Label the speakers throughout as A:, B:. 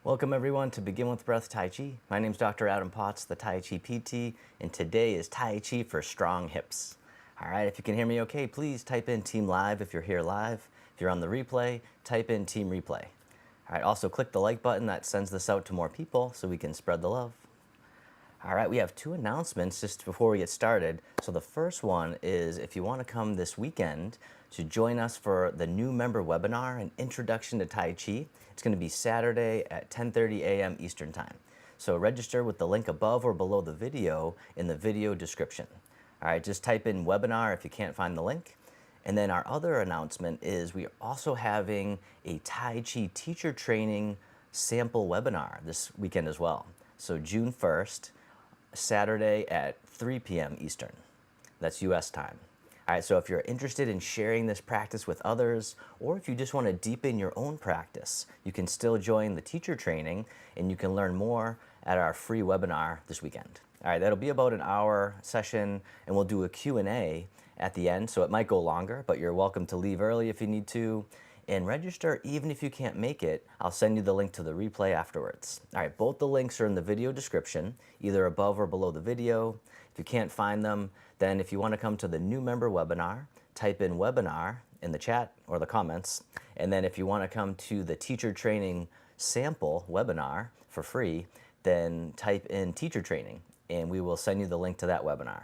A: Welcome everyone to Begin with Breath Tai Chi. My name is Dr. Adam Potts, the Tai Chi PT, and today is Tai Chi for strong hips. All right, if you can hear me okay, please type in Team Live if you're here live. If you're on the replay, type in Team Replay. All right, also click the like button, that sends this out to more people so we can spread the love. All right, we have two announcements just before we get started. So the first one is if you want to come this weekend to join us for the new member webinar, an introduction to Tai Chi. It's going to be Saturday at 10:30 a.m. Eastern Time. So register with the link above or below the video in the video description. All right, just type in webinar if you can't find the link. And then our other announcement is we are also having a Tai Chi teacher training sample webinar this weekend as well. So June 1st, Saturday at 3 p.m. Eastern. That's US time. All right, so if you're interested in sharing this practice with others, or if you just want to deepen your own practice, you can still join the teacher training and you can learn more at our free webinar this weekend. All right, that'll be about an hour session and we'll do a Q&A at the end, so it might go longer, but you're welcome to leave early if you need to. And register even if you can't make it. I'll send you the link to the replay afterwards. All right, both the links are in the video description, either above or below the video. If you can't find them, then if you want to come to the new member webinar, type in webinar in the chat or the comments. And then if you want to come to the teacher training sample webinar for free, then type in teacher training and we will send you the link to that webinar.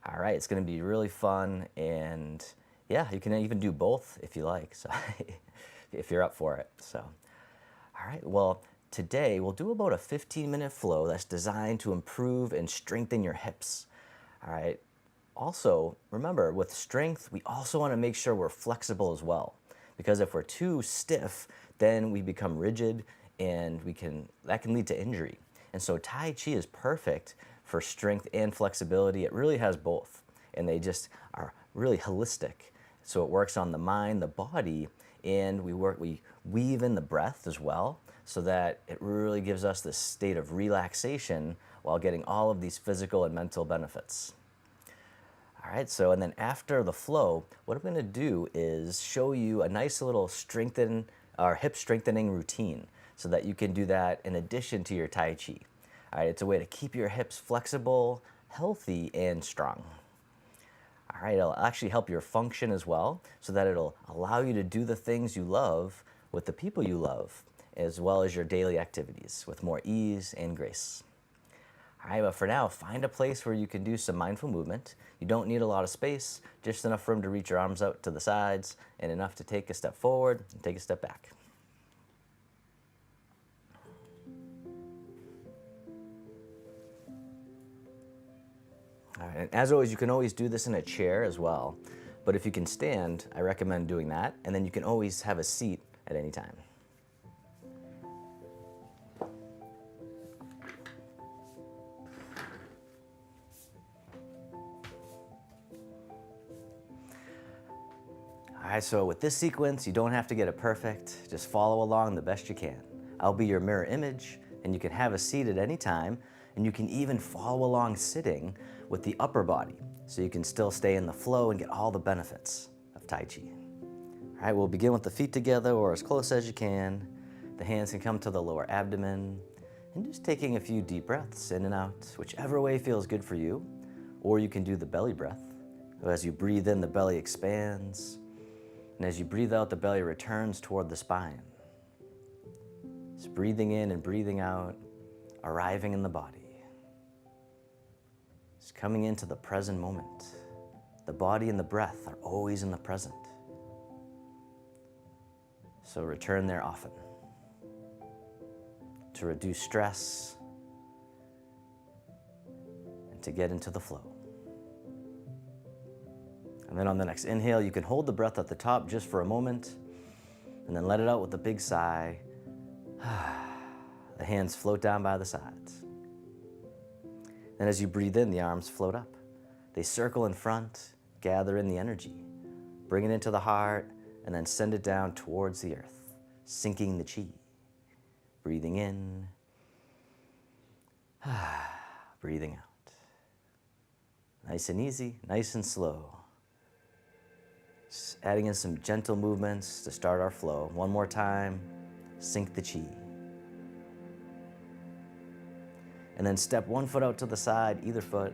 A: All right, it's going to be really fun, and yeah, you can even do both if you like, so if you're up for it. So, all right, well, today we'll do about a 15-minute flow that's designed to improve and strengthen your hips. All right, also, remember, with strength, we also want to make sure we're flexible as well, because if we're too stiff, then we become rigid, and that can lead to injury. And so Tai Chi is perfect for strength and flexibility. It really has both, and they just are really holistic. So it works on the mind, the body, and we weave in the breath as well, so that it really gives us this state of relaxation while getting all of these physical and mental benefits. All right, so and then after the flow, what I'm gonna do is show you a nice little hip strengthening routine so that you can do that in addition to your Tai Chi. All right, it's a way to keep your hips flexible, healthy, and strong. All right, it'll actually help your function as well, so that it'll allow you to do the things you love with the people you love, as well as your daily activities with more ease and grace. All right, but for now, find a place where you can do some mindful movement. You don't need a lot of space, just enough room to reach your arms out to the sides and enough to take a step forward and take a step back. All right, and as always, you can always do this in a chair as well, but if you can stand, I recommend doing that, and then you can always have a seat at any time. All right, so with this sequence, you don't have to get it perfect. Just follow along the best you can. I'll be your mirror image, and you can have a seat at any time, and you can even follow along sitting with the upper body, so you can still stay in the flow and get all the benefits of Tai Chi. All right, we'll begin with the feet together or as close as you can. The hands can come to the lower abdomen, and just taking a few deep breaths in and out, whichever way feels good for you. Or you can do the belly breath. So as you breathe in, the belly expands, and as you breathe out, the belly returns toward the spine. Just breathing in and breathing out, arriving in the body. Just coming into the present moment. The body and the breath are always in the present. So return there often to reduce stress and to get into the flow. And then on the next inhale, you can hold the breath at the top just for a moment and then let it out with a big sigh. The hands float down by the sides. Then as you breathe in, the arms float up. They circle in front, gather in the energy, bring it into the heart, and then send it down towards the earth, sinking the chi. Breathing in, breathing out. Nice and easy, nice and slow. Just adding in some gentle movements to start our flow. One more time, sink the chi. And then step one foot out to the side, either foot.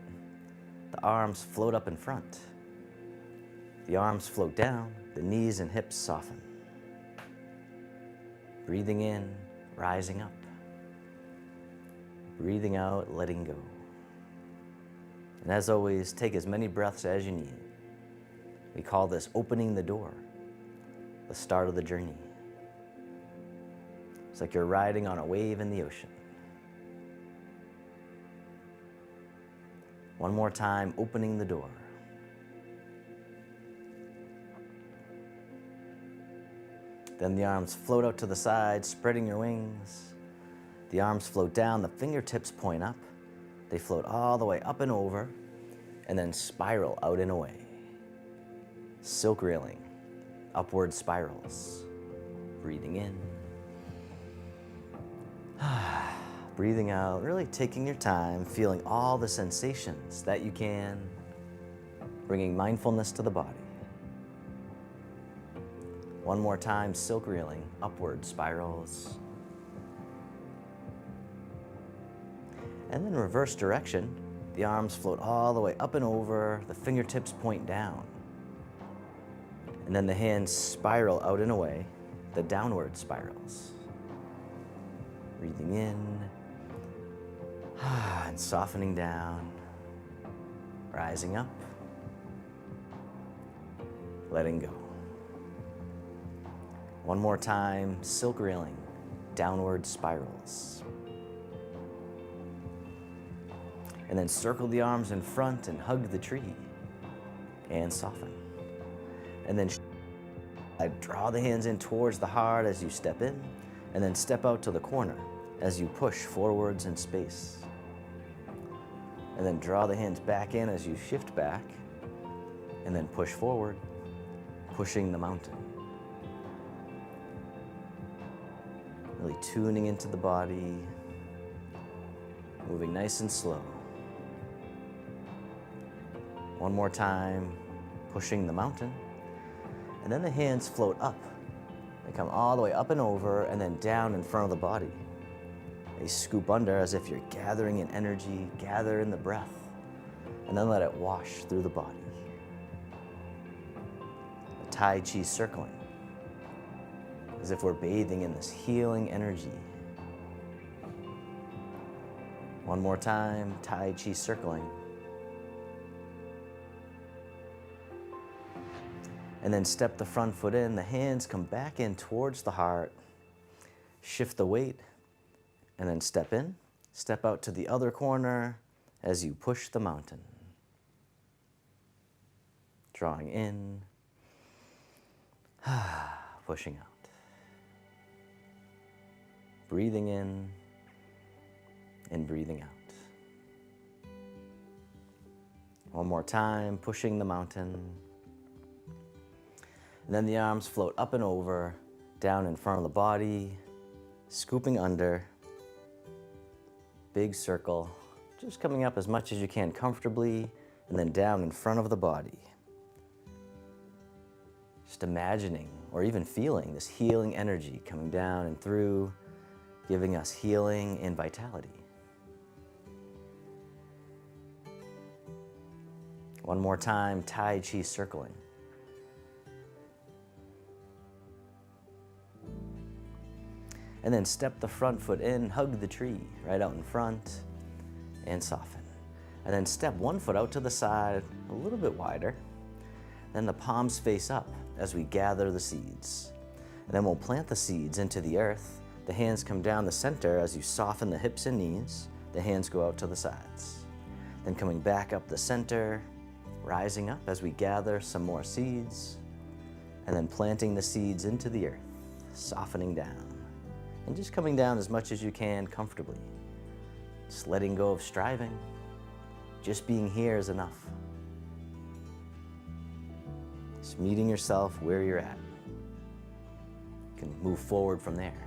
A: The arms float up in front. The arms float down, the knees and hips soften. Breathing in, rising up. Breathing out, letting go. And as always, take as many breaths as you need. We call this opening the door, the start of the journey. It's like you're riding on a wave in the ocean. One more time, opening the door. Then the arms float out to the side, spreading your wings. The arms float down, the fingertips point up. They float all the way up and over, and then spiral out and away. Silk reeling, upward spirals. Breathing in. Breathing out, really taking your time, feeling all the sensations that you can, bringing mindfulness to the body. One more time, silk reeling, upward spirals. And then reverse direction, the arms float all the way up and over, the fingertips point down. And then the hands spiral out and away, the downward spirals. Breathing in, and softening down, rising up, letting go. One more time, silk reeling, downward spirals. And then circle the arms in front and hug the tree and soften. And then draw the hands in towards the heart as you step in, and then step out to the corner as you push forwards in space. And then draw the hands back in as you shift back, and then push forward, pushing the mountain. Really tuning into the body, moving nice and slow. One more time, pushing the mountain. And then the hands float up. They come all the way up and over and then down in front of the body. They scoop under as if you're gathering in energy, gather in the breath, and then let it wash through the body. A Tai Chi circling, as if we're bathing in this healing energy. One more time, Tai Chi circling. And then step the front foot in, the hands come back in towards the heart, shift the weight, and then step in, step out to the other corner as you push the mountain. Drawing in, pushing out. Breathing in and breathing out. One more time, pushing the mountain. And then the arms float up and over, down in front of the body, scooping under. Big circle, just coming up as much as you can comfortably, and then down in front of the body. Just imagining or even feeling this healing energy coming down and through, giving us healing and vitality. One more time, Tai Chi circling. And then step the front foot in, hug the tree right out in front, and soften. And then step one foot out to the side, a little bit wider. Then the palms face up as we gather the seeds. And then we'll plant the seeds into the earth. The hands come down the center as you soften the hips and knees. The hands go out to the sides. Then coming back up the center, rising up as we gather some more seeds. And then planting the seeds into the earth, softening down. And just coming down as much as you can comfortably. Just letting go of striving. Just being here is enough. Just meeting yourself where you're at. You can move forward from there.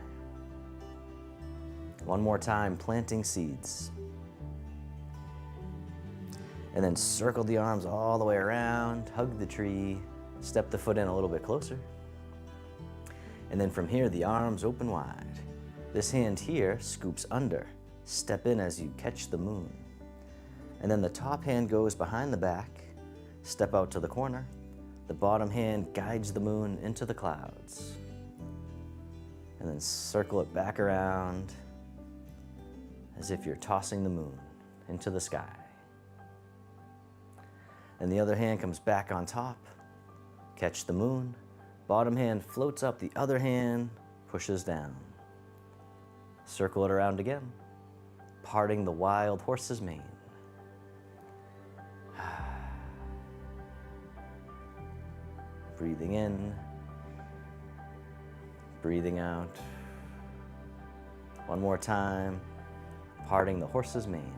A: One more time, planting seeds. And then circle the arms all the way around, hug the tree, step the foot in a little bit closer. And then from here, the arms open wide. This hand here scoops under, Step in as you catch the moon. And then the top hand goes behind the back. Step out to the corner. The bottom hand guides the moon into the clouds. And then circle it back around as if you're tossing the moon into the sky. And the other hand comes back on top. Catch the moon. Bottom hand floats up, the other hand pushes down. Circle it around again, parting the wild horse's mane. Breathing in, breathing out. One more time, parting the horse's mane.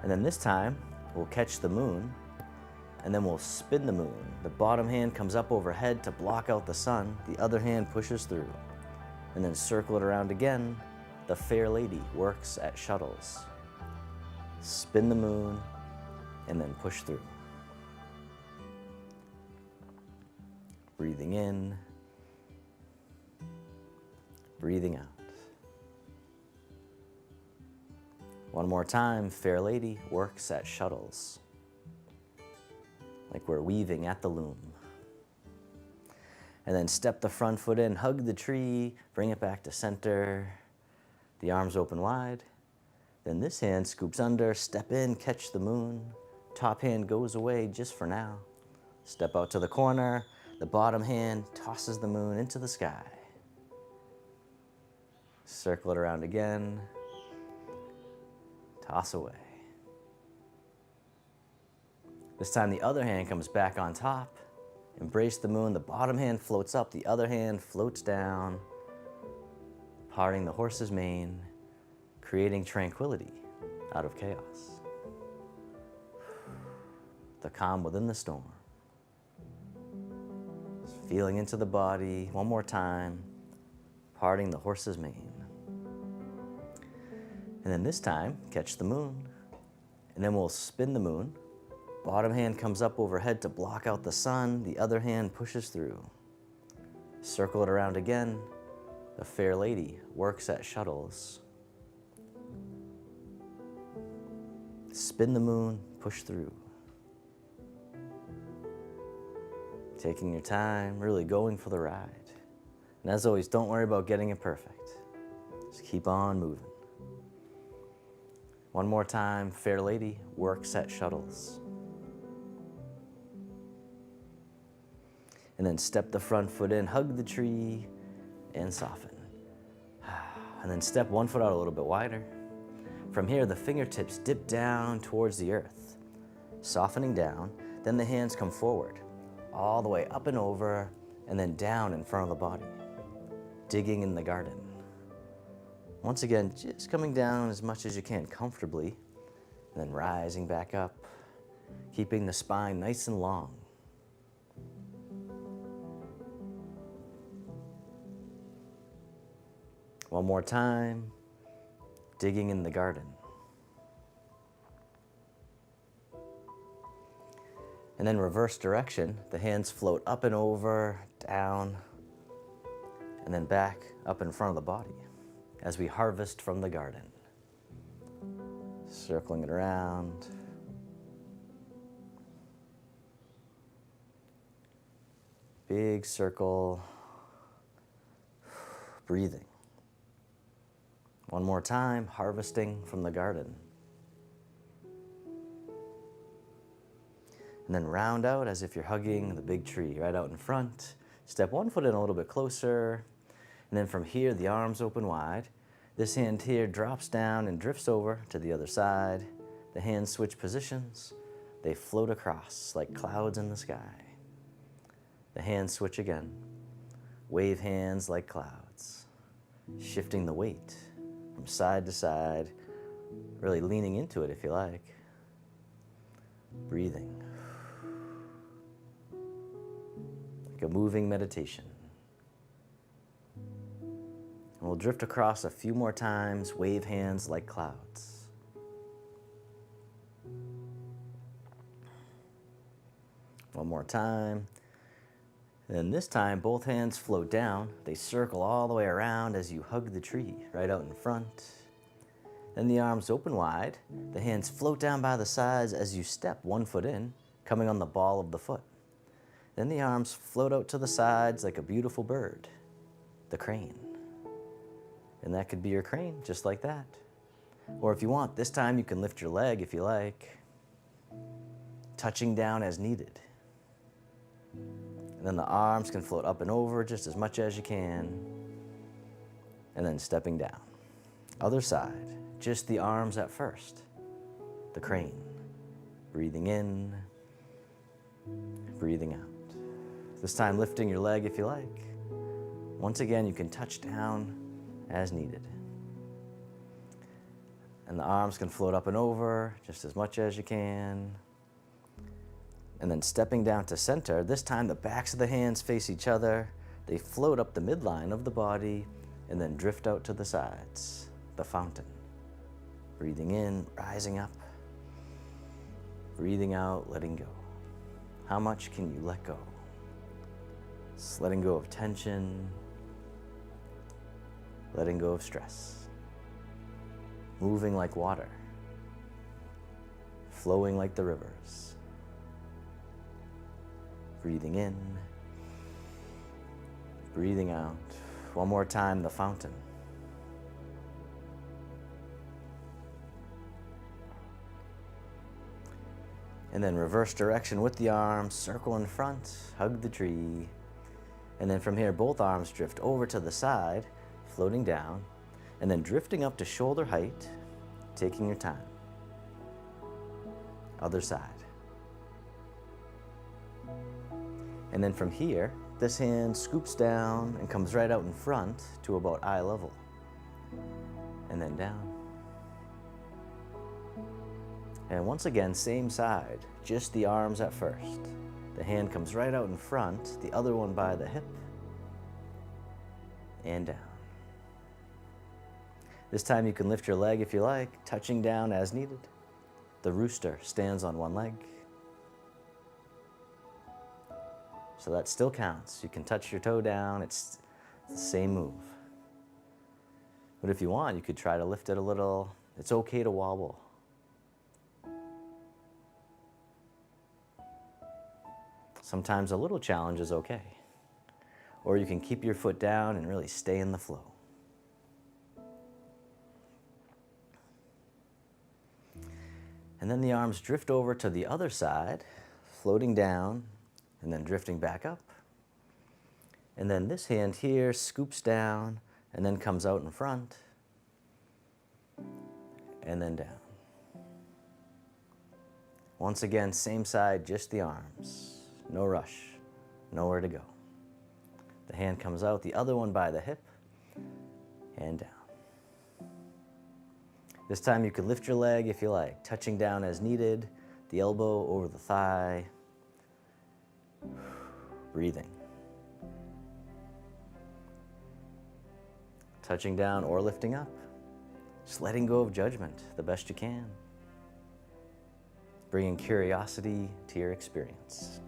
A: And then this time, we'll catch the moon, and then we'll spin the moon. The bottom hand comes up overhead to block out the sun. The other hand pushes through. And then circle it around again. The fair lady works at shuttles. Spin the moon, and then push through. Breathing in, breathing out. One more time, fair lady works at shuttles, like we're weaving at the loom. And then step the front foot in, hug the tree, bring it back to center, the arms open wide. Then this hand scoops under, step in, catch the moon. Top hand goes away just for now. Step out to the corner, the bottom hand tosses the moon into the sky. Circle it around again. Toss away. This time the other hand comes back on top. Embrace the moon. The bottom hand floats up. The other hand floats down, parting the horse's mane, creating tranquility out of chaos. The calm within the storm. Just feeling into the body. One more time, parting the horse's mane. And then this time, catch the moon. And then we'll spin the moon. Bottom hand comes up overhead to block out the sun. The other hand pushes through. Circle it around again. The fair lady works at shuttles. Spin the moon, push through. Taking your time, really going for the ride. And as always, don't worry about getting it perfect. Just keep on moving. One more time, fair lady works at shuttles. And then step the front foot in, hug the tree, and soften. And then step one foot out a little bit wider. From here, the fingertips dip down towards the earth, softening down. Then the hands come forward, all the way up and over, and then down in front of the body, digging in the garden. Once again, just coming down as much as you can comfortably, and then rising back up, keeping the spine nice and long. One more time, digging in the garden. And then reverse direction, the hands float up and over, down, and then back up in front of the body as we harvest from the garden. Circling it around. Big circle. Breathing. One more time, harvesting from the garden. And then round out as if you're hugging the big tree right out in front. Step one foot in a little bit closer. And then from here, the arms open wide. This hand here drops down and drifts over to the other side. The hands switch positions. They float across like clouds in the sky. The hands switch again. Wave hands like clouds. Shifting the weight from side to side. Really leaning into it if you like. Breathing. Like a moving meditation. And we'll drift across a few more times, wave hands like clouds. One more time. And this time, both hands float down. They circle all the way around as you hug the tree right out in front. Then the arms open wide. The hands float down by the sides as you step one foot in, coming on the ball of the foot. Then the arms float out to the sides like a beautiful bird, the crane. And that could be your crane, just like that. Or if you want, this time you can lift your leg if you like, touching down as needed. And then the arms can float up and over just as much as you can. And then stepping down. Other side, just the arms at first. The crane. Breathing in, breathing out. This time lifting your leg if you like. Once again, you can touch down as needed. And the arms can float up and over just as much as you can. And then stepping down to center, this time the backs of the hands face each other. They float up the midline of the body and then drift out to the sides, the fountain. Breathing in, rising up. Breathing out, letting go. How much can you let go? Just letting go of tension, letting go of stress. Moving like water, flowing like the rivers. Breathing in, breathing out. One more time, the fountain. And then reverse direction with the arms, circle in front, hug the tree. And then from here, both arms drift over to the side, floating down, and then drifting up to shoulder height, taking your time. Other side. And then from here, this hand scoops down and comes right out in front to about eye level. And then down. And once again, same side, just the arms at first. The hand comes right out in front, the other one by the hip, and down. This time you can lift your leg if you like, touching down as needed. The rooster stands on one leg. So that still counts. You can touch your toe down, it's the same move. But if you want, you could try to lift it a little. It's okay to wobble. Sometimes a little challenge is okay. Or you can keep your foot down and really stay in the flow. And then the arms drift over to the other side, floating down, and then drifting back up. And then this hand here scoops down and then comes out in front, and then down. Once again, same side, just the arms. No rush, nowhere to go. The hand comes out, the other one by the hip, and down. This time you could lift your leg if you like, touching down as needed, the elbow over the thigh. Breathing. Touching down or lifting up. Just letting go of judgment the best you can. Bringing curiosity to your experience.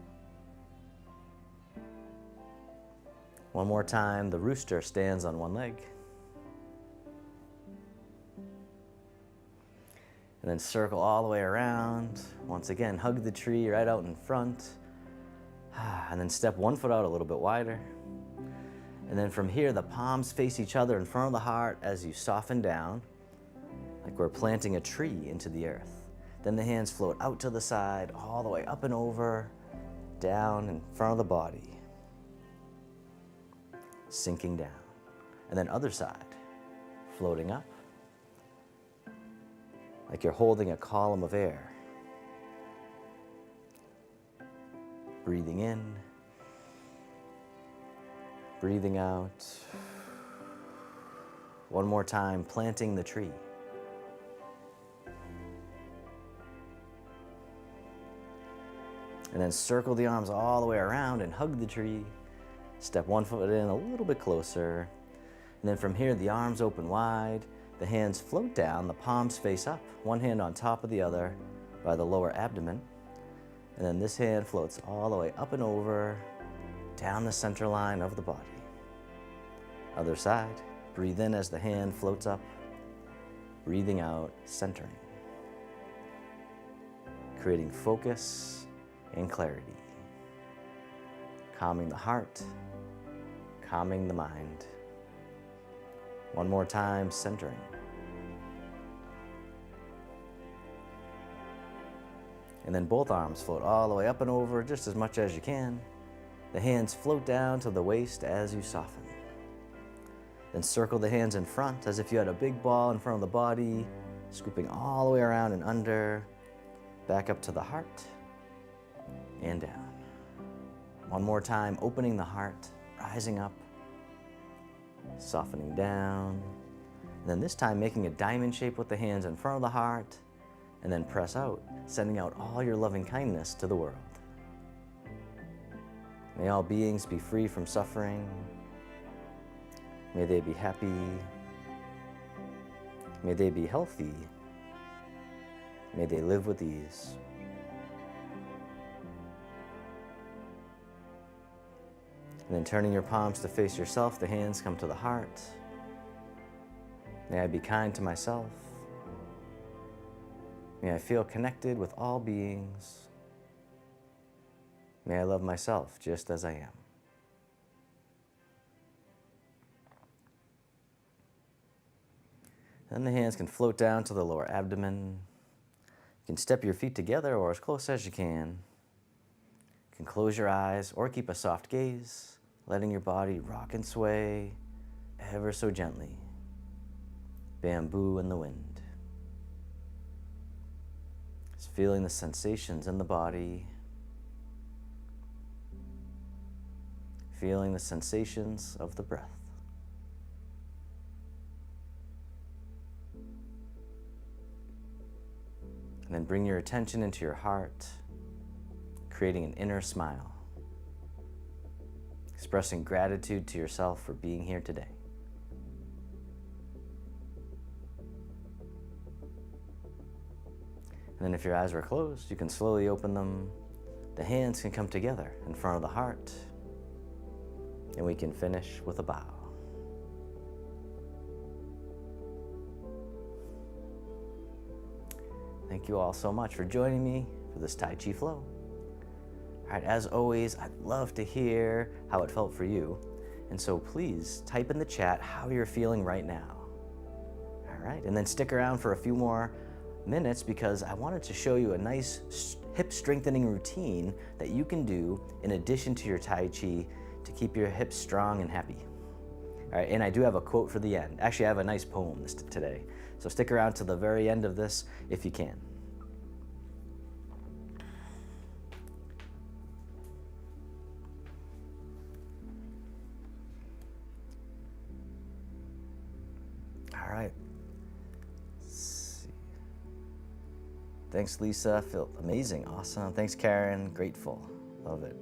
A: One more time, the rooster stands on one leg. And then circle all the way around. Once again, hug the tree right out in front. And then step one foot out a little bit wider. And then from here, the palms face each other in front of the heart as you soften down, like we're planting a tree into the earth. Then the hands float out to the side, all the way up and over, down in front of the body. Sinking down. And then other side, floating up, like you're holding a column of air. Breathing in, breathing out. One more time, planting the tree. And then circle the arms all the way around and hug the tree. Step one foot in a little bit closer. And then from here, the arms open wide. The hands float down, the palms face up, one hand on top of the other by the lower abdomen. And then this hand floats all the way up and over, down the center line of the body. Other side, breathe in as the hand floats up, breathing out, centering, creating focus and clarity, calming the heart, calming the mind. One more time, centering. And then both arms float all the way up and over just as much as you can. The hands float down to the waist as you soften. Then circle the hands in front as if you had a big ball in front of the body, scooping all the way around and under, back up to the heart, and down. One more time, opening the heart, rising up, softening down. And then this time making a diamond shape with the hands in front of the heart, and then press out, sending out all your loving kindness to the world. May all beings be free from suffering. May they be happy. May they be healthy. May they live with ease. And then turning your palms to face yourself, the hands come to the heart. May I be kind to myself. May I feel connected with all beings. May I love myself just as I am. Then the hands can float down to the lower abdomen. You can step your feet together or as close as you can. You can close your eyes or keep a soft gaze, letting your body rock and sway ever so gently. Bamboo in the wind. Just feeling the sensations in the body. Feeling the sensations of the breath. And then bring your attention into your heart, creating an inner smile, expressing gratitude to yourself for being here today. And then if your eyes were closed, you can slowly open them. The hands can come together in front of the heart, and we can finish with a bow. Thank you all so much for joining me for this Tai Chi Flow. All right, as always, I'd love to hear how it felt for you. And so please type in the chat how you're feeling right now. All right, and then stick around for a few more minutes because I wanted to show you a nice hip strengthening routine that you can do in addition to your Tai Chi to keep your hips strong and happy. All right, and I do have a quote for the end. Actually, I have a nice poem today. So stick around to the very end of this if you can. All right. Let's see. Thanks, Lisa. Feel amazing. Awesome. Thanks, Karen. Grateful. Love it.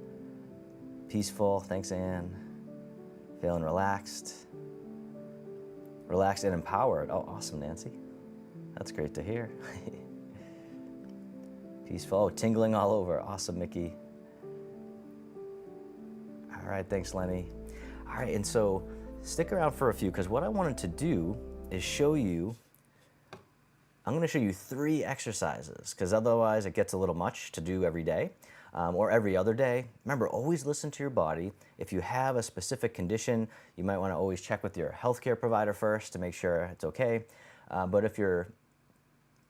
A: Peaceful. Thanks, Anne. Feeling relaxed. Relaxed and empowered. Oh, awesome, Nancy. That's great to hear. Peaceful. Oh, tingling all over. Awesome, Mickey. All right, thanks, Lenny. All right, and so stick around for a few because what I wanted to do is show you, I'm going to show you 3 exercises because otherwise it gets a little much to do every day. Or every other day. Remember, always listen to your body. If you have a specific condition, you might want to always check with your healthcare provider first to make sure it's okay. But if you're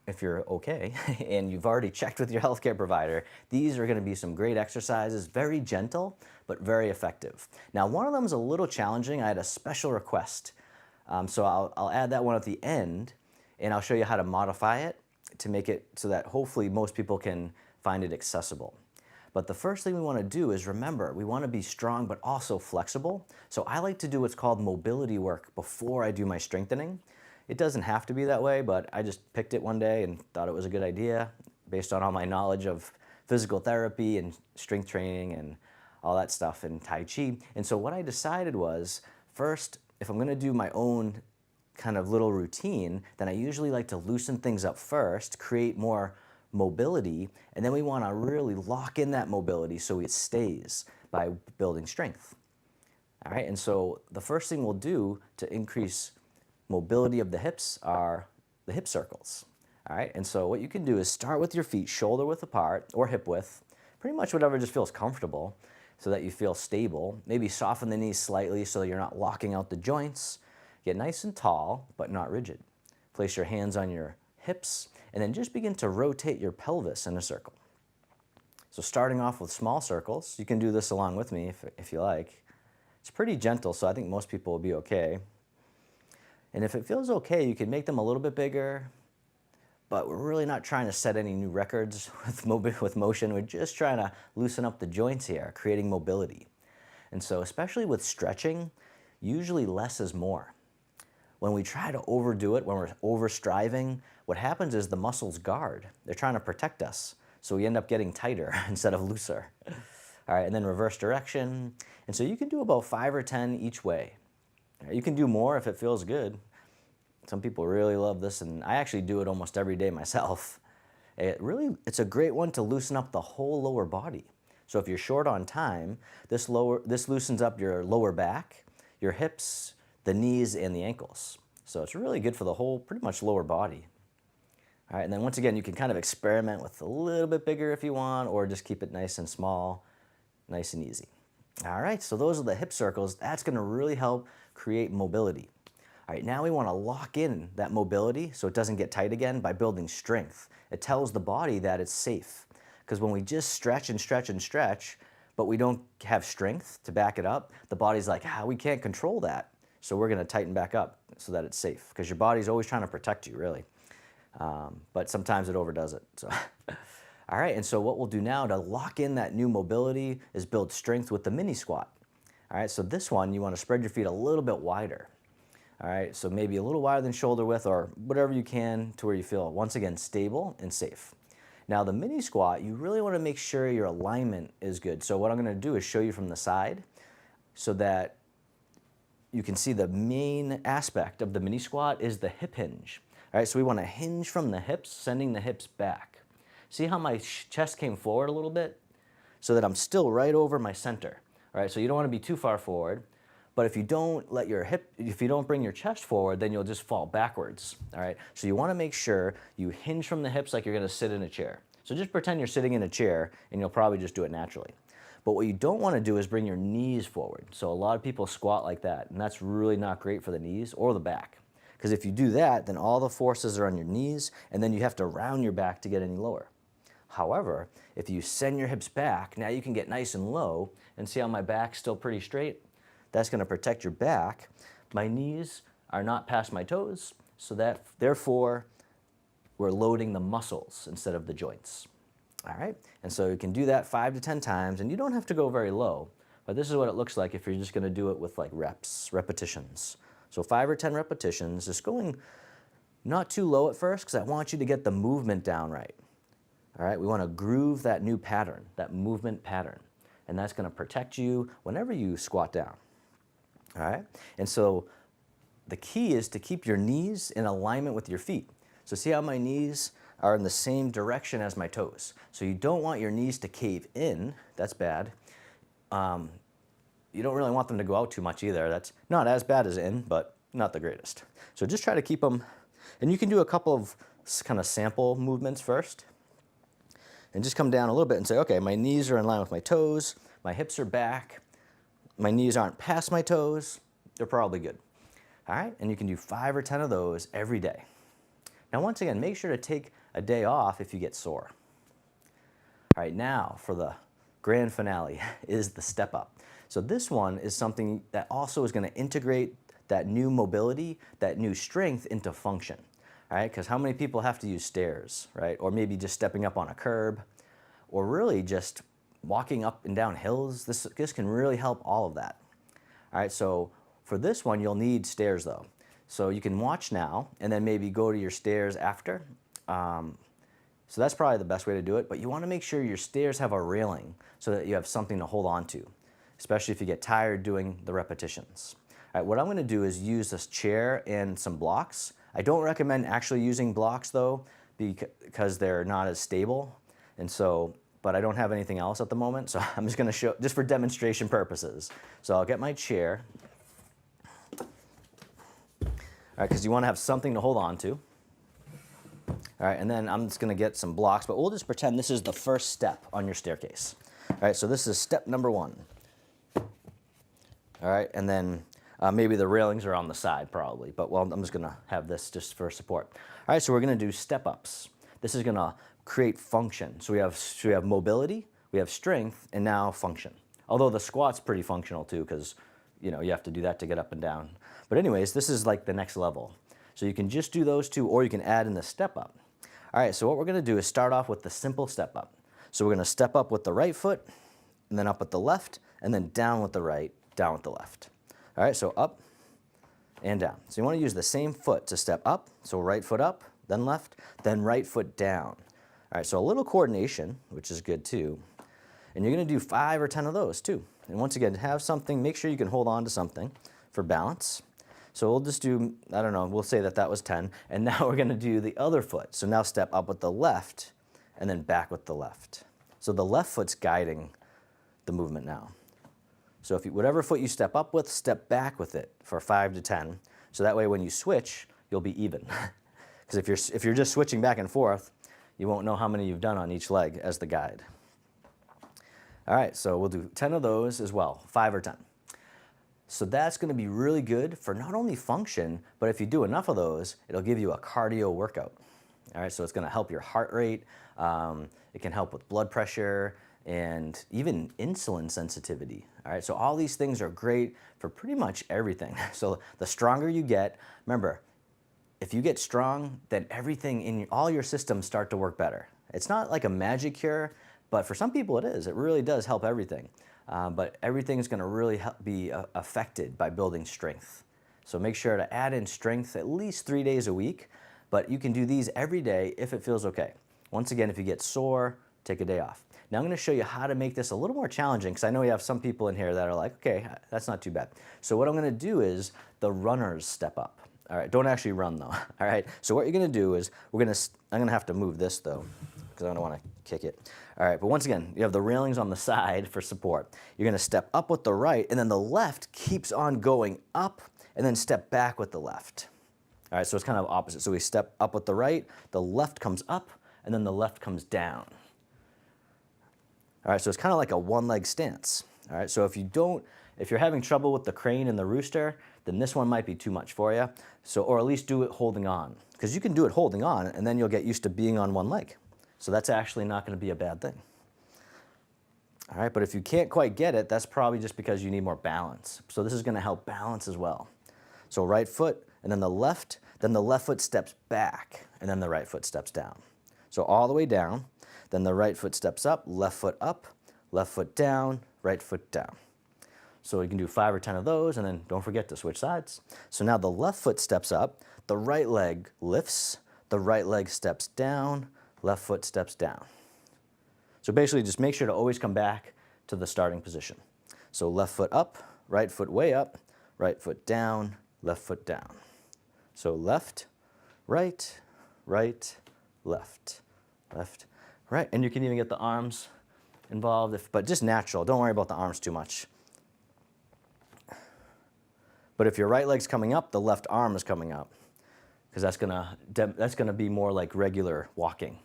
A: okay and you've already checked with your healthcare provider, these are going to be some great exercises, very gentle, but very effective. Now, one of them is a little challenging. I had a special request. So I'll add that one at the end, and I'll show you how to modify it to make it so that hopefully most people can find it accessible. But the first thing we want to do is remember, we want to be strong but also flexible. So I like to do what's called mobility work before I do my strengthening. It doesn't have to be that way, but I just picked it one day and thought it was a good idea based on all my knowledge of physical therapy and strength training and all that stuff in Tai Chi. And so what I decided was, first, if I'm going to do my own kind of little routine, then I usually like to loosen things up first, create more mobility, and then we want to really lock in that mobility so it stays by building strength. All right, and so the first thing we'll do to increase mobility of the hips are the hip circles. All right, and so what you can do is start with your feet shoulder width apart or hip width, pretty much whatever just feels comfortable so that you feel stable. Maybe soften the knees slightly so you're not locking out the joints. Get nice and tall, but not rigid. Place your hands on your hips, and then just begin to rotate your pelvis in a circle. So starting off with small circles, you can do this along with me if you like. It's pretty gentle, so I think most people will be okay. And if it feels okay, you can make them a little bit bigger, but we're really not trying to set any new records with motion. We're just trying to loosen up the joints here, creating mobility. And so especially with stretching, usually less is more. When we try to overdo it, when we're over-striving, what happens is the muscles guard. They're trying to protect us. So we end up getting tighter instead of looser. All right, and then reverse direction. And so you can do about 5 or 10 each way. You can do more if it feels good. Some people really love this, and I actually do it almost every day myself. It's a great one to loosen up the whole lower body. So if you're short on time, this loosens up your lower back, your hips, the knees, and the ankles. So it's really good for the whole, pretty much lower body. All right, and then once again, you can kind of experiment with a little bit bigger if you want, or just keep it nice and small, nice and easy. All right, so those are the hip circles. That's gonna really help create mobility. All right, now we wanna lock in that mobility so it doesn't get tight again by building strength. It tells the body that it's safe. Because when we just stretch and stretch and stretch, but we don't have strength to back it up, the body's like, we can't control that. So we're gonna tighten back up so that it's safe. Because your body's always trying to protect you, really. But sometimes it overdoes it. So. All right, and so what we'll do now to lock in that new mobility is build strength with the mini squat. All right, so this one, you wanna spread your feet a little bit wider. All right, so maybe a little wider than shoulder width or whatever you can to where you feel, once again, stable and safe. Now the mini squat, you really wanna make sure your alignment is good. So what I'm gonna do is show you from the side so that you can see the main aspect of the mini squat is the hip hinge. All right, so we wanna hinge from the hips, sending the hips back. See how my chest came forward a little bit? So that I'm still right over my center. All right, so you don't wanna be too far forward, but if you don't bring your chest forward, then you'll just fall backwards, all right? So you wanna make sure you hinge from the hips like you're gonna sit in a chair. So just pretend you're sitting in a chair and you'll probably just do it naturally. But what you don't wanna do is bring your knees forward. So a lot of people squat like that, and that's really not great for the knees or the back. Because if you do that, then all the forces are on your knees, and then you have to round your back to get any lower. However, if you send your hips back, now you can get nice and low, and see how my back's still pretty straight? That's gonna protect your back. My knees are not past my toes, so that therefore we're loading the muscles instead of the joints. All right, and so you can do that 5 to 10 times, and you don't have to go very low, but this is what it looks like if you're just gonna do it with like repetitions. So 5 or 10 repetitions, just going not too low at first, because I want you to get the movement down right. All right, we wanna groove that new pattern, that movement pattern, and that's gonna protect you whenever you squat down. All right, and so the key is to keep your knees in alignment with your feet. So see how my knees are in the same direction as my toes. So you don't want your knees to cave in, that's bad. You don't really want them to go out too much either. That's not as bad as in, but not the greatest. So just try to keep them, and you can do a couple of kind of sample movements first, and just come down a little bit and say, okay, my knees are in line with my toes, my hips are back, my knees aren't past my toes, they're probably good. All right, and you can do 5 or 10 of those every day. Now, once again, make sure to take a day off if you get sore. All right, now for the grand finale is the step up. So this one is something that also is gonna integrate that new mobility, that new strength into function. All right, because how many people have to use stairs, right? Or maybe just stepping up on a curb, or really just walking up and down hills. This can really help all of that. All right, so for this one, you'll need stairs though. So you can watch now and then maybe go to your stairs after. So that's probably the best way to do it, but you wanna make sure your stairs have a railing so that you have something to hold on to, especially if you get tired doing the repetitions. All right, what I'm gonna do is use this chair and some blocks. I don't recommend actually using blocks though, because they're not as stable. And so, but I don't have anything else at the moment, so I'm just gonna show, just for demonstration purposes. So I'll get my chair. All right, because you wanna have something to hold on to. All right, and then I'm just gonna get some blocks, but we'll just pretend this is the first step on your staircase. All right, so this is step number 1. All right, and then maybe the railings are on the side probably, but well, I'm just gonna have this just for support. All right, so we're gonna do step ups. This is gonna create function. So we have mobility, we have strength, and now function. Although the squat's pretty functional too, because you have to do that to get up and down. But anyways, this is like the next level. So you can just do those two, or you can add in the step up. All right, so what we're gonna do is start off with the simple step up. So we're gonna step up with the right foot, and then up with the left, and then down with the right, down with the left. All right, so up and down. So you want to use the same foot to step up. So right foot up, then left, then right foot down. All right, so a little coordination, which is good too. And you're going to do 5 or 10 of those too. And once again, have something, make sure you can hold on to something for balance. So we'll just do, I don't know, we'll say that was 10. And now we're going to do the other foot. So now step up with the left and then back with the left. So the left foot's guiding the movement now. So whatever foot you step up with, step back with it for 5 to 10. So that way when you switch, you'll be even. Because if you're just switching back and forth, you won't know how many you've done on each leg as the guide. All right, so we'll do 10 of those as well, 5 or 10. So that's gonna be really good for not only function, but if you do enough of those, it'll give you a cardio workout. All right, so it's gonna help your heart rate, it can help with blood pressure, and even insulin sensitivity. All right, so all these things are great for pretty much everything. So the stronger you get, remember, if you get strong, then everything in all your systems start to work better. It's not like a magic cure, but for some people it is. It really does help everything. But everything is gonna really be affected by building strength. So make sure to add in strength at least 3 days a week, but you can do these every day if it feels okay. Once again, if you get sore, take a day off. Now I'm going to show you how to make this a little more challenging, because I know we have some people in here that are like, okay, that's not too bad. So what I'm going to do is the runners step up. All right, don't actually run though. All right, so what you're going to do is I'm going to have to move this though, because I don't want to kick it. All right, but once again, you have the railings on the side for support. You're going to step up with the right, and then the left keeps on going up, and then step back with the left. All right, so it's kind of opposite. So we step up with the right, the left comes up, and then the left comes down. All right, so it's kind of like a one-leg stance. All right, so if you're having trouble with the crane and the rooster, then this one might be too much for you. So, or at least do it holding on, because you can do it holding on, and then you'll get used to being on one leg. So that's actually not going to be a bad thing. All right, but if you can't quite get it, that's probably just because you need more balance. So this is going to help balance as well. So right foot, and then the left foot steps back, and then the right foot steps down. So all the way down. Then the right foot steps up, left foot down, right foot down. So you can do 5 or 10 of those, and then don't forget to switch sides. So now the left foot steps up, the right leg lifts, the right leg steps down, left foot steps down. So basically just make sure to always come back to the starting position. So left foot up, right foot way up, right foot down, left foot down. So left, right, right, left, left, right, and you can even get the arms involved, but just natural. Don't worry about the arms too much. But if your right leg's coming up, the left arm is coming up, because that's gonna be more like regular walking,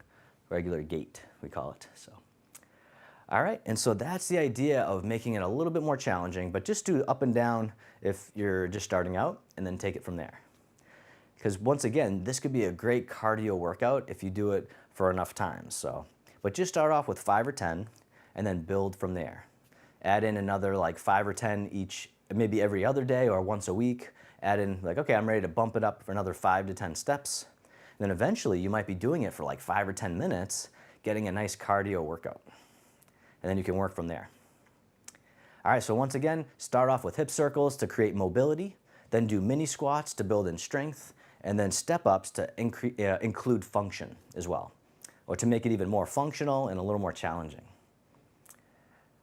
A: regular gait, we call it. So, all right, and so that's the idea of making it a little bit more challenging, but just do up and down if you're just starting out, and then take it from there. Because once again, this could be a great cardio workout if you do it for enough times. So, but just start off with 5 or 10, and then build from there. Add in another like 5 or 10 each, maybe every other day or once a week. Add in like, okay, I'm ready to bump it up for another 5 to 10 steps. And then eventually you might be doing it for like 5 or 10 minutes, getting a nice cardio workout. And then you can work from there. All right, so once again, start off with hip circles to create mobility, then do mini squats to build in strength, and then step ups to include function as well, or to make it even more functional and a little more challenging.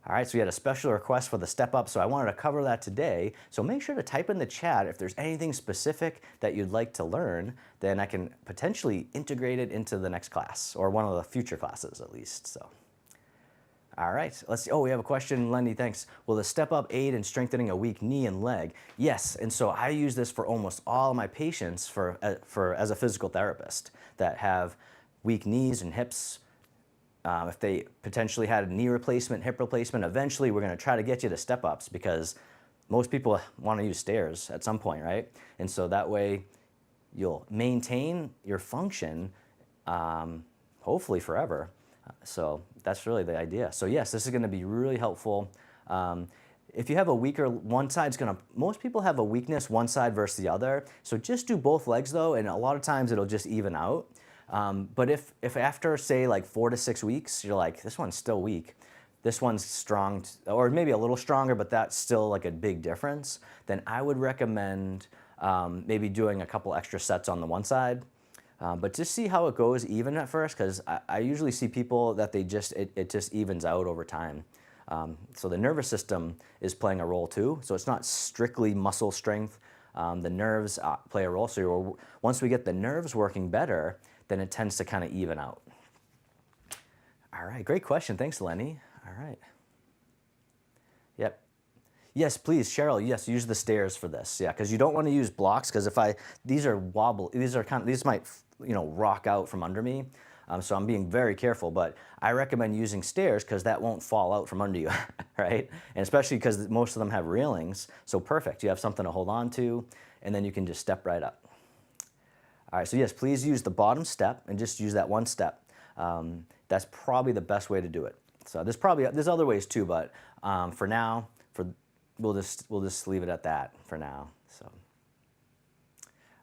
A: All right, so we had a special request for the step up, so I wanted to cover that today. So make sure to type in the chat if there's anything specific that you'd like to learn, then I can potentially integrate it into the next class, or one of the future classes at least. So, all right, let's see. Oh, we have a question, Lenny, thanks. Will the step up aid in strengthening a weak knee and leg? Yes, and so I use this for almost all of my patients as a physical therapist that have weak knees and hips. If they potentially had a knee replacement, hip replacement, eventually we're going to try to get you to step ups because most people want to use stairs at some point, right? And so that way you'll maintain your function, hopefully forever. So that's really the idea. So yes, this is going to be really helpful. If you have a weaker, one side's going to, most people have a weakness one side versus the other. So just do both legs though, and a lot of times it'll just even out. But if after say like 4 to 6 weeks, you're like, this one's still weak, this one's strong, or maybe a little stronger, but that's still like a big difference, then I would recommend maybe doing a couple extra sets on the one side. But just see how it goes even at first, because I usually see people that it just evens out over time. So the nervous system is playing a role too. So it's not strictly muscle strength. The nerves play a role. So once we get the nerves working better, then it tends to kind of even out. All right, great question. Thanks, Lenny. All right. Yep. Yes, please, Cheryl. Yes, use the stairs for this. Yeah, because you don't want to use blocks, because these are wobbly. These might rock out from under me. So I'm being very careful, but I recommend using stairs because that won't fall out from under you, right? And especially because most of them have railings. So perfect. You have something to hold on to, and then you can just step right up. All right, so yes, please use the bottom step and just use that one step. That's probably the best way to do it. So there's other ways too, but for now, we'll just leave it at that for now. So,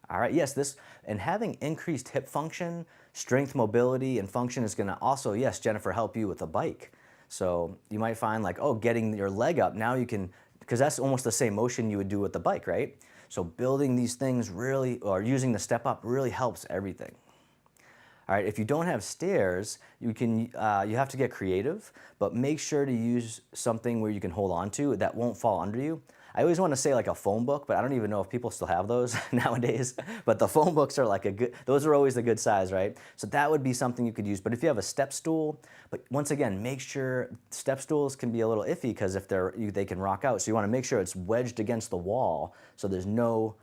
A: all right, yes, and having increased hip function, strength, mobility, and function is going to also, yes, Jennifer, help you with a bike. So you might find like, oh, getting your leg up now you can, because that's almost the same motion you would do with the bike, right? So building these things really, or using the step up really helps everything. All right, if you don't have stairs, you have to get creative, but make sure to use something where you can hold on to that won't fall under you. I always want to say like a phone book, but I don't even know if people still have those nowadays. But the phone books are those are always a good size, right? So that would be something you could use. But if you have a step stool, but once again, make sure step stools can be a little iffy because if they can rock out. So you want to make sure it's wedged against the wall so there's no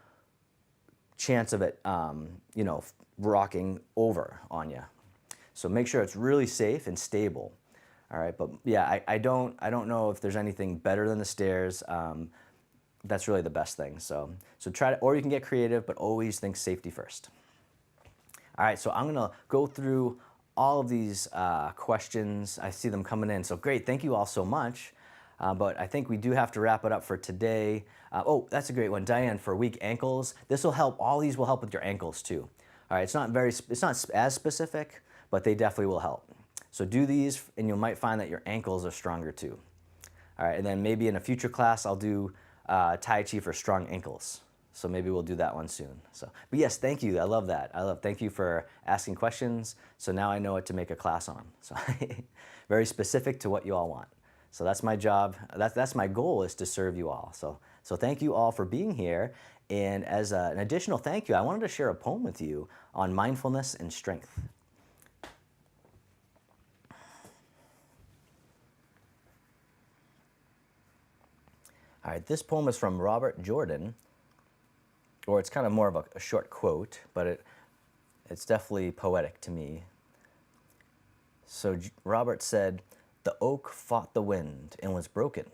A: chance of it, rocking over on you. So make sure it's really safe and stable. All right, but yeah, I don't know if there's anything better than the stairs. That's really the best thing. So try to, or you can get creative, but always think safety first. All right, so I'm gonna go through all of these questions. I see them coming in, so great, thank you all so much. But I think we do have to wrap it up for today. Oh, that's a great one, Diane, for weak ankles. This will help, all these will help with your ankles too. All right, it's not as specific, but they definitely will help. So do these and you might find that your ankles are stronger too. All right, and then maybe in a future class, I'll do Tai Chi for strong ankles. So maybe we'll do that one soon. So, but yes, thank you. I love that. Thank you for asking questions. So now I know what to make a class on. So very specific to what you all want. So that's my job. That's my goal, is to serve you all. So thank you all for being here. And as an additional thank you, I wanted to share a poem with you on mindfulness and strength. All right, this poem is from Robert Jordan, or it's kind of more of a short quote, but it's definitely poetic to me. So Robert said, "The oak fought the wind and was broken.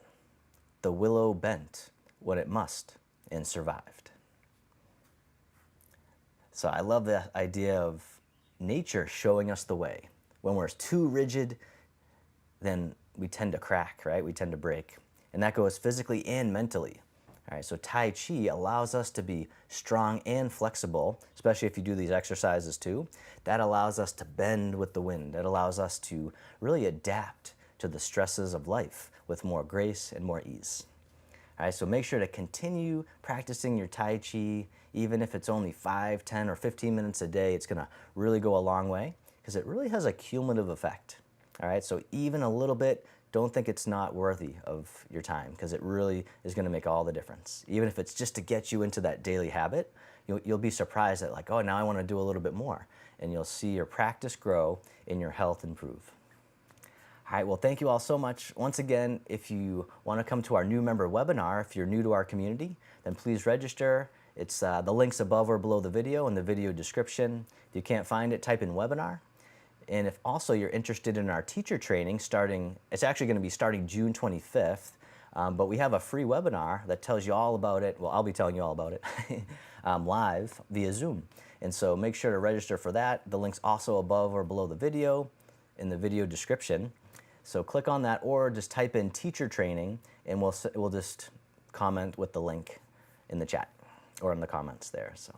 A: The willow bent when it must and survived." So I love the idea of nature showing us the way. When we're too rigid, then we tend to crack, right? We tend to break. And that goes physically and mentally. All right, so Tai Chi allows us to be strong and flexible, especially if you do these exercises too. That allows us to bend with the wind. It allows us to really adapt to the stresses of life with more grace and more ease. All right, so make sure to continue practicing your Tai Chi, even if it's only 5, 10, or 15 minutes a day. It's gonna really go a long way because it really has a cumulative effect. All right, so even a little bit don't think it's not worthy of your time, because it really is going to make all the difference. Even if it's just to get you into that daily habit, you'll be surprised that, like, oh, now I want to do a little bit more. And you'll see your practice grow and your health improve. All right, well, thank you all so much. Once again, if you want to come to our new member webinar, if you're new to our community, then please register. It's the links above or below the video in the video description. If you can't find it, type in webinar. And if also you're interested in our teacher training it's actually going to be starting June 25th, but we have a free webinar that tells you all about it. Well, I'll be telling you all about it live via Zoom. And so make sure to register for that. The link's also above or below the video in the video description. So click on that, or just type in teacher training, and we'll just comment with the link in the chat or in the comments there. So,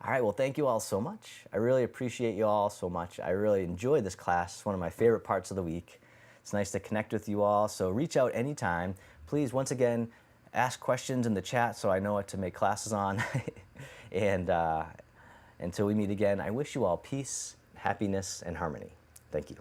A: all right, well, thank you all so much. I really appreciate you all so much. I really enjoy this class. It's one of my favorite parts of the week. It's nice to connect with you all. So reach out anytime. Please, once again, ask questions in the chat so I know what to make classes on. And until we meet again, I wish you all peace, happiness, and harmony. Thank you.